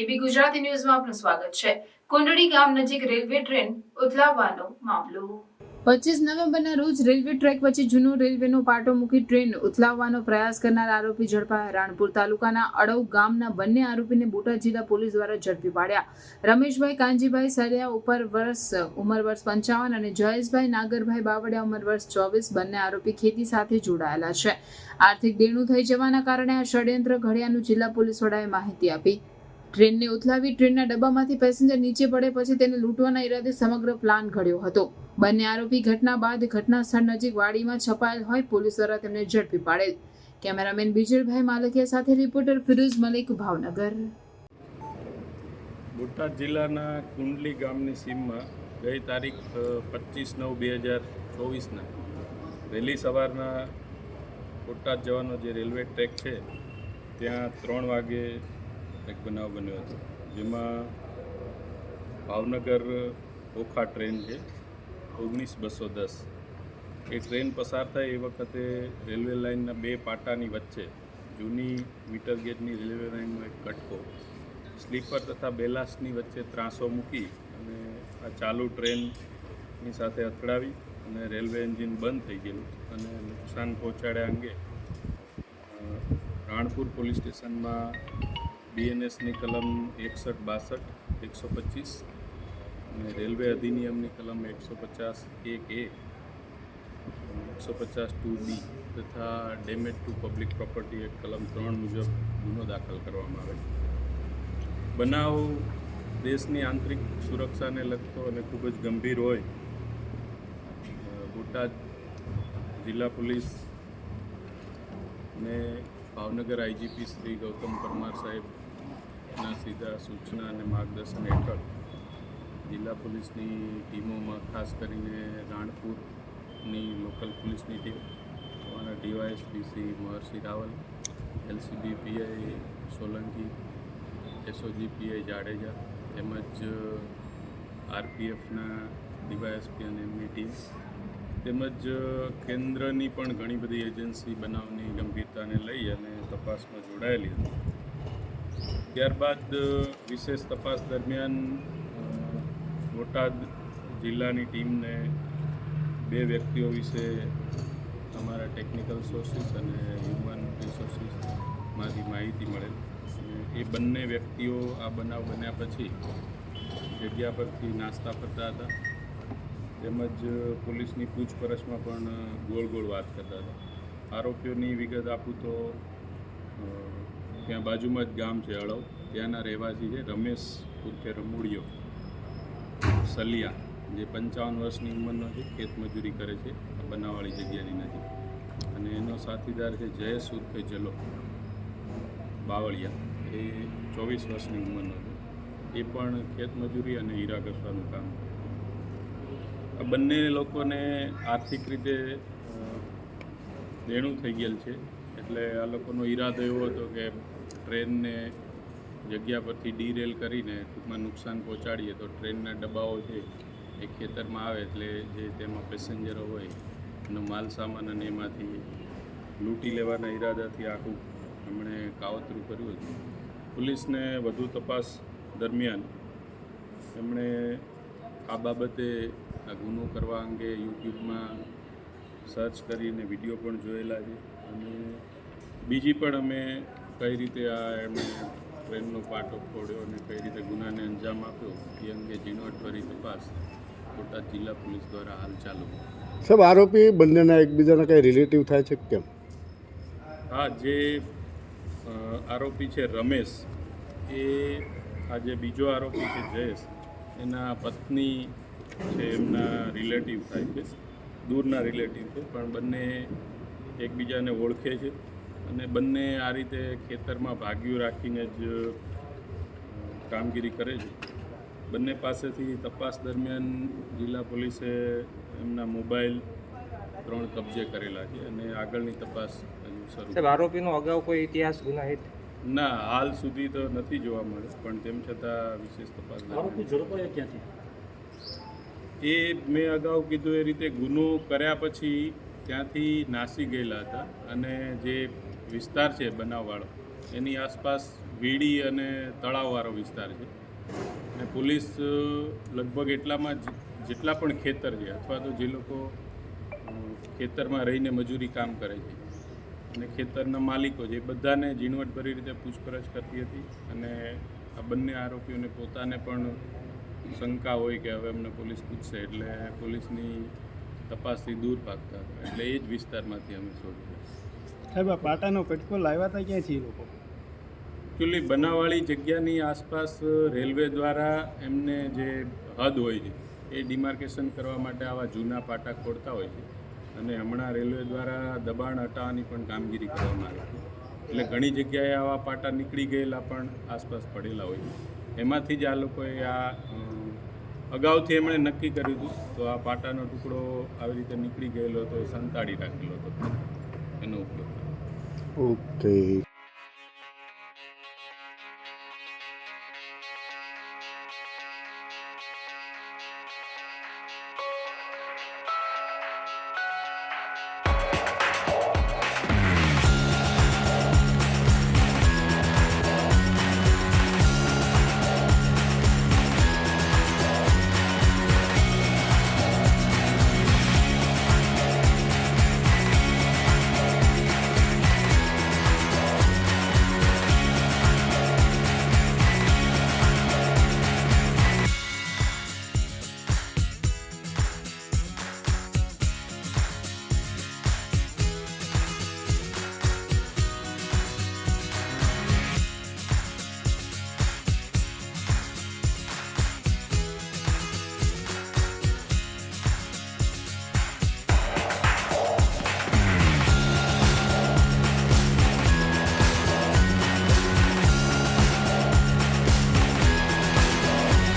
એબી ગુજરાતી ન્યૂઝમાં આપનું સ્વાગત છે। કુંડળી ગામ નજીક રેલવે ટ્રેન ઉથલાવવાનો મામલો। 25 નવેમ્બરના રોજ રેલવે ટ્રેક વચ્ચે જૂનો રેલવેનો પાટો મૂકી ટ્રેન ઉથલાવવાનો પ્રયાસ કરનાર આરોપી ઝડપાયા। રાણપુર તાલુકાના અડવ ગામના બંને આરોપીને બોટાદ જિલ્લા પોલીસ દ્વારા ઝડપી પાડ્યા। રમેશભાઈ કાંજીભાઈ સરિયા ઉંમર વર્ષ 55 અને જયેશભાઈ નાગરભાઈ બાવળિયા ઉંમર વર્ષ 24 બંને આરોપી ખેતી સાથે જોડાયેલા છે। આર્થિક દેણું થઈ જવાના કારણે આ ષડયંત્ર ઘડ્યાનું જિલ્લા પોલીસ વડાએ માહિતી આપી। ટ્રેનને ઉથલાવી ટ્રેનના ડબ્બામાંથી પેસેન્જર નીચે પડે પછી તેને લૂંટવાના ઈરાદે સમગ્ર પ્લાન ઘડ્યો હતો। બંને આરોપી ઘટના બાદ ઘટના સ્થળ નજીક વાડીમાં છપાયેલ હોય પોલીસ દ્વારા તેમને ઝડપી પાડેલ। કેમેરામેન બીજલભાઈ માલકિયા સાથે રિપોર્ટર ફિરોઝ મલિક, ભાવનગર। બોટાદ જિલ્લાના કુંડલી ગામની સીમમાં ગઈ તારીખ 25/9/2024ના વહેલી સવારના બોટાદ જવાનો જે રેલવે ટ્રેક છે ત્યાં 3 વાગે એક બનાવ બન્યો હતો, જેમાં ભાવનગર ઓખા ટ્રેન છે 19-210 એ ટ્રેન પસાર થાય એ વખતે રેલવે લાઇનના 2 પાટાની વચ્ચે જૂની મીટર ગેજની રેલવે લાઇનનો એક કટકો સ્લીપર તથા બેલાસ્ટની વચ્ચે ત્રાસો મૂકી અને આ ચાલુ ટ્રેનની સાથે અથડાવી અને રેલવે એન્જિન બંધ થઈ ગયેલું અને નુકસાન પહોંચાડ્યા અંગે રાણપુર પોલીસ સ્ટેશનમાં BNSની કલમ 61, 62, 125 અને રેલવે અધિનિયમની કલમ 150(1)A, 150(2)B તથા damage two public property act કલમ 3 મુજબ ગુનો દાખલ કરવામાં આવે। બનાવ દેશની આંતરિક સુરક્ષાને લગતો અને ખૂબ જ ગંભીર હોય, બોટાદ જિલ્લા પોલીસ ને ભાવનગર IGP શ્રી ગૌતમ પરમાર સાહેબના સીધા સૂચના અને માર્ગદર્શન હેઠળ જિલ્લા પોલીસની ટીમોમાં ખાસ કરીને રાણપુરની લોકલ પોલીસની ટીમ, અમારા DYSP Shri Maharshi Raval, LCB PI Solanki, SOG PI Jadeja તેમજ RPFના DYSP અને એમની ટીમ તેમજ કેન્દ્રની પણ ઘણી બધી એજન્સી બનાવની ગંભીરતાને લઈ અને તપાસમાં જોડાયેલી હતી। ત્યારબાદ વિશેષ તપાસ દરમિયાન બોટાદ જિલ્લાની ટીમને 2 વ્યક્તિઓ વિશે અમારા ટેકનિકલ સોર્સિસ અને હ્યુમન રિસોર્સિસમાંથી માહિતી મળેલ અને એ બંને વ્યક્તિઓ આ બનાવ બન્યા પછી જગ્યા પરથી નાસ્તા કરતા હતા તેમજ પોલીસની પૂછપરછમાં પણ ગોળ વાત કરતા હતા। આરોપીઓની વિગત આપું તો ત્યાં બાજુમાં જ ગામ છે અળવ, ત્યાંના રહેવાસી છે રમેશ ઉર્ફે રમુડિયો સલિયા, જે 55 વર્ષની ઉંમરનો છે, ખેતમજૂરી કરે છે બનાવવાળી જગ્યાની નજીક, અને એનો સાથીદાર છે જયેશ ઉર્ફે જલો બાવળિયા, એ 24 વર્ષની ઉંમરનો છે, એ પણ ખેતમજૂરી અને હીરા ઘસવાનું કામ કરે। આ બંને લોકોને આર્થિક રીતે દેણું થઈ ગયેલ છે, એટલે આ લોકોનો ઈરાદો એવો હતો કે ટ્રેનને જગ્યા પરથી ડીરેલ કરીને ટૂંકમાં નુકસાન પહોંચાડીએ તો ટ્રેનના ડબ્બાઓ છે એ ખેતરમાં આવે એટલે જે તેમાં પેસેન્જરો હોય એનો માલ સામાન અને એમાંથી લૂંટી લેવાના ઈરાદાથી આખું એમણે કાવતરું કર્યું હતું। પોલીસને વધુ તપાસ દરમિયાન એમણે આ બાબતે આ ગુનો કરવા અંગે યુટ્યુબમાં સર્ચ કરીને વિડીયો પણ જોયેલા છે અને બીજી પણ અમે કઈ રીતે આ એમણે ટ્રેનનો પાટો ફોડ્યો અને કઈ રીતે ગુનાને અંજામ આપ્યો એ અંગે ઝીણવટભરી તપાસ બોટાદ જિલ્લા પોલીસ દ્વારા હાલ ચાલુ છે। સાહેબ, આરોપી બંનેના એકબીજાના કંઈ રિલેટિવ થાય છે કેમ? હા, જે આરોપી છે રમેશ, એ આ જે બીજો આરોપી છે જયેશ, એના પત્ની છે, એમના રિલેટિવ થાય છે, દૂરના રિલેટિવ છે, પણ બંને એકબીજાને ઓળખે છે અને બંને આ રીતે ખેતરમાં ભાગ્યું રાખીને જ કામગીરી કરે છે। બંને પાસેથી તપાસ દરમિયાન જિલ્લા પોલીસે એમના મોબાઈલ 3 કબજે કરેલા છે અને આગળની તપાસ હજુ શરૂ છે। આરોપીનો અગાઉ કોઈ ઇતિહાસ ગુનાહિત? ના, હાલ સુધી તો નથી જોવા મળ્યો, પણ તેમ છતાં વિશેષ તપાસ એ મેં અગાઉ કીધું એ રીતે ગુનો કર્યા પછી ત્યાંથી નાસી ગયેલા હતા અને જે વિસ્તાર છે બનાવવાળો એની આસપાસ વીડી અને તળાવવાળો વિસ્તાર છે અને પોલીસ લગભગ એટલામાં જેટલા પણ ખેતર છે અથવા તો જે લોકો ખેતરમાં રહીને મજૂરી કામ કરે છે અને ખેતરના માલિકો છે એ બધાને ઝીણવટભરી રીતે પૂછપરછ કરતી હતી અને આ બંને આરોપીઓને પોતાને પણ શંકા હોય કે હવે અમને પોલીસ પૂછશે એટલે પોલીસની તપાસથી દૂર ભાગતા હતા એટલે એ જ વિસ્તારમાંથી અમે શોધ્યા. સાહેબ આ પાટાનો કટકો લાવ્યા હતા ક્યાંથી એ લોકો? એકચ્યુઅલી બનાવવાળી જગ્યાની આસપાસ રેલવે દ્વારા એમને જે હદ હોય છે એ ડિમાર્કેશન કરવા માટે આવા જૂના પાટા ખોડતા હોય છે અને હમણાં રેલવે દ્વારા દબાણ હટાવવાની પણ કામગીરી કરવામાં આવી છે એટલે ઘણી જગ્યાએ આવા પાટા નીકળી ગયેલા પણ આસપાસ પડેલા હોય છે એમાંથી જ આ લોકોએ આ અગાઉથી એમણે નક્કી કર્યું હતું તો આ પાટાનો ટુકડો આવી રીતે નીકળી ગયેલો હતો સંતાડી રાખેલો હતો એનો ઉપયોગ. ઓકે.